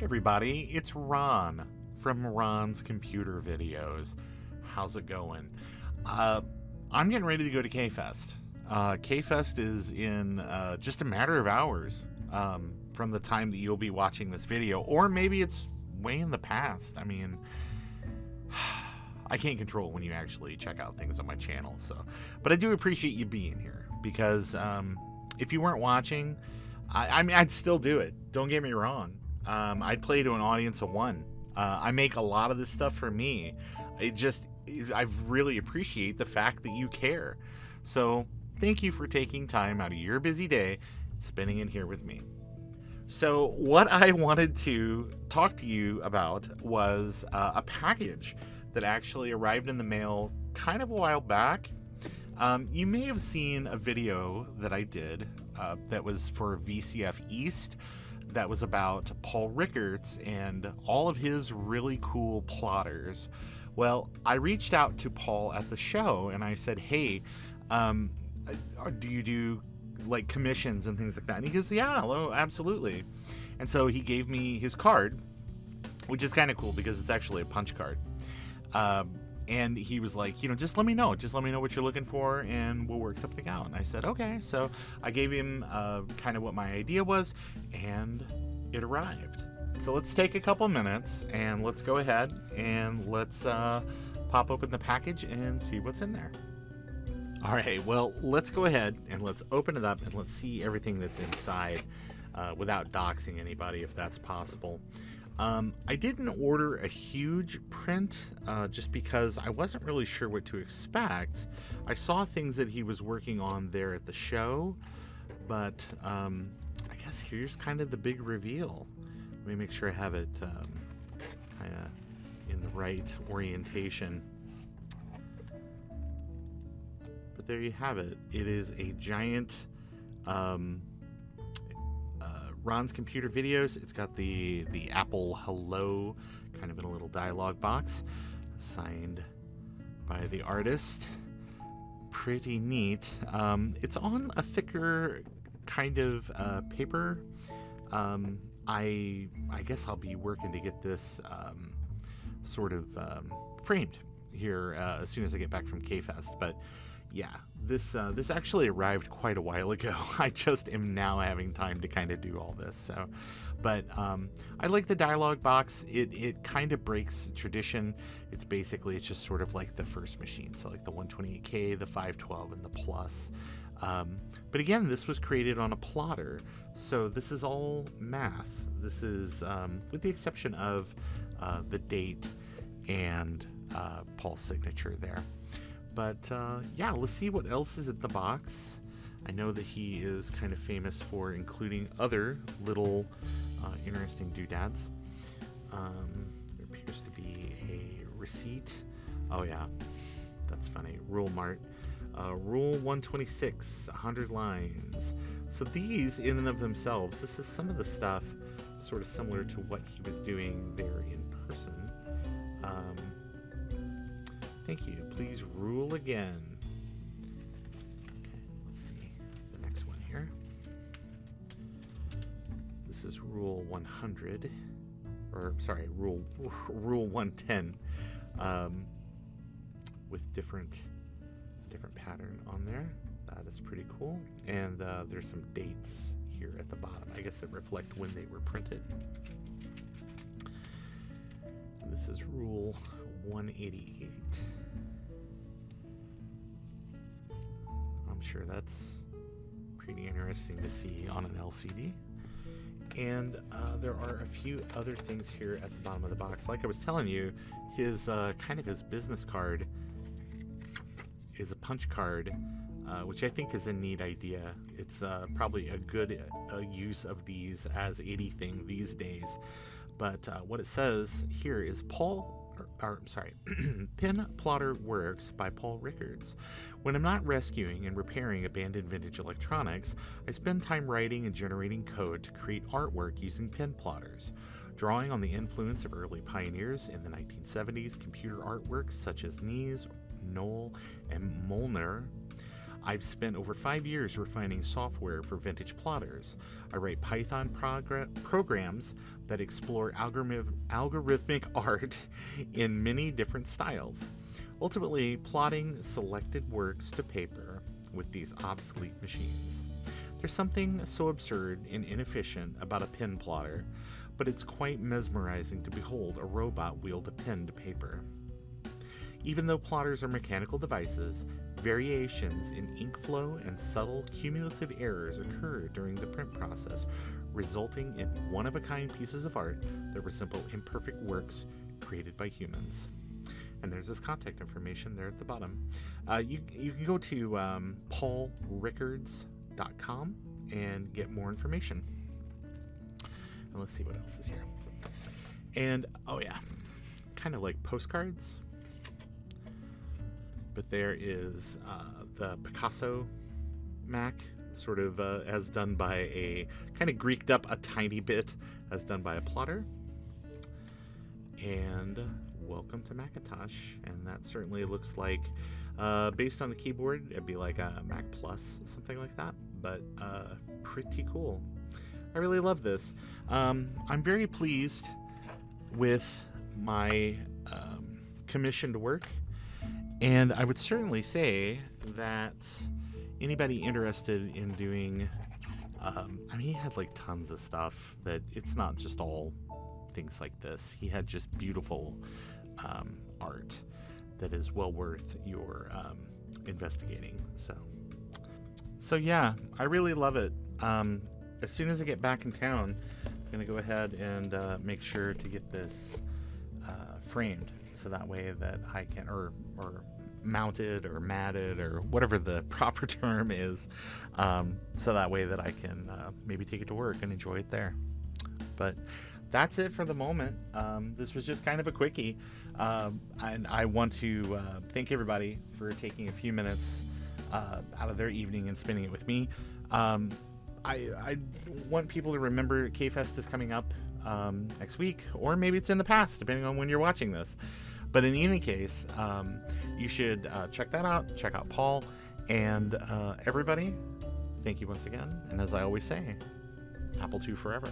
everybody, it's Ron from Ron's Computer Videos. How's it going? I'm getting ready to go to K-Fest. K-Fest is in just a matter of hours from the time that you'll be watching this video, or maybe it's way in the past. I mean, I can't control when you actually check out things on my channel, but I do appreciate you being here, because if you weren't watching, I mean, I'd still do it. Don't get me wrong. I'd play to an audience of one. I make a lot of this stuff for me. I really appreciate the fact that you care. So thank you for taking time out of your busy day, spending it here with me. So what I wanted to talk to you about was a package that actually arrived in the mail kind of a while back. You may have seen a video that I did that was for VCF-East that was about Paul Rickards and all of his really cool plotters. Well, I reached out to Paul at the show and I said, hey, do you do like commissions and things like that? And he goes, yeah, hello, absolutely. And so he gave me his card, which is kind of cool because it's actually a punch card. And he was like, just let me know what you're looking for and we'll work something out. And I said, okay. So I gave him kind of what my idea was, and it arrived. So let's take a couple minutes and let's go ahead and let's pop open the package and see what's in there. All right, well, let's go ahead and let's open it up and let's see everything that's inside without doxing anybody, if that's possible. I didn't order a huge print just because I wasn't really sure what to expect. I saw things that he was working on there at the show, but I guess here's kind of the big reveal. Let me make sure I have it kind of in the right orientation. But there you have it. It is a giant Ron's Computer Videos. It's got the Apple hello kind of in a little dialogue box, signed by the artist. Pretty neat. It's on a thicker kind of paper. I guess I'll be working to get this sort of framed here as soon as I get back from K-Fest. But yeah, this actually arrived quite a while ago. I just am now having time to kind of do all this. So, but I like the dialogue box. It kind of breaks tradition. It's just sort of like the first machine. So like the 128K, the 512, and the Plus. But again, this was created on a plotter. So this is all math. This is, with the exception of the date and Paul's signature there. But yeah, let's see what else is in the box. I know that he is kind of famous for including other little interesting doodads. There appears to be a receipt. Oh yeah, that's funny. Rule Mart. Rule 126, 100 lines. So these in and of themselves, this is some of the stuff sort of similar to what he was doing there in person. Thank you. Please rule again. Let's see the next one here. This is Rule 100, or sorry, Rule 110, with different pattern on there. That is pretty cool. And there's some dates here at the bottom. I guess that reflect when they were printed. This is Rule 188. I'm sure that's pretty interesting to see on an LCD. And there are a few other things here at the bottom of the box. Like I was telling you, his kind of his business card is a punch card, which I think is a neat idea. It's probably a good use of these as anything these days. But what it says here is Pin Plotter Works by Paul Rickards. When I'm not rescuing and repairing abandoned vintage electronics, I spend time writing and generating code to create artwork using pin plotters. Drawing on the influence of early pioneers in the 1970s computer artworks such as Nies, Knoll, and Molnar, I've spent over 5 years refining software for vintage plotters. I write Python programs that explore algorithmic art in many different styles, ultimately plotting selected works to paper with these obsolete machines. There's something so absurd and inefficient about a pen plotter, but it's quite mesmerizing to behold a robot wield a pen to paper. Even though plotters are mechanical devices, variations in ink flow and subtle cumulative errors occur during the print process, resulting in one-of-a-kind pieces of art that resemble imperfect works created by humans. And there's his contact information there at the bottom. You can go to paulrickards.com and get more information. And let's see what else is here. And, oh yeah, kind of like postcards. But there is the Picasso Mac, sort of as done by a, kind of Greeked up a tiny bit, as done by a plotter. And welcome to Macintosh. And that certainly looks like, based on the keyboard, it'd be like a Mac Plus, something like that. But pretty cool. I really love this. I'm very pleased with my commissioned work. And I would certainly say that anybody interested in doing, I mean, he had like tons of stuff, that it's not just all things like this. He had just beautiful art that is well worth your investigating. So yeah, I really love it. As soon as I get back in town, I'm going to go ahead and make sure to get this framed, so that way that I can, or mounted or matted or whatever the proper term is, so that way that I can maybe take it to work and enjoy it there. But that's it for the moment. This was just kind of a quickie, and I want to thank everybody for taking a few minutes out of their evening and spending it with me. I want people to remember K-Fest is coming up next week, or maybe it's in the past, depending on when you're watching this. But in any case, you should check that out. Check out Paul. And everybody, thank you once again. And as I always say, Apple II forever.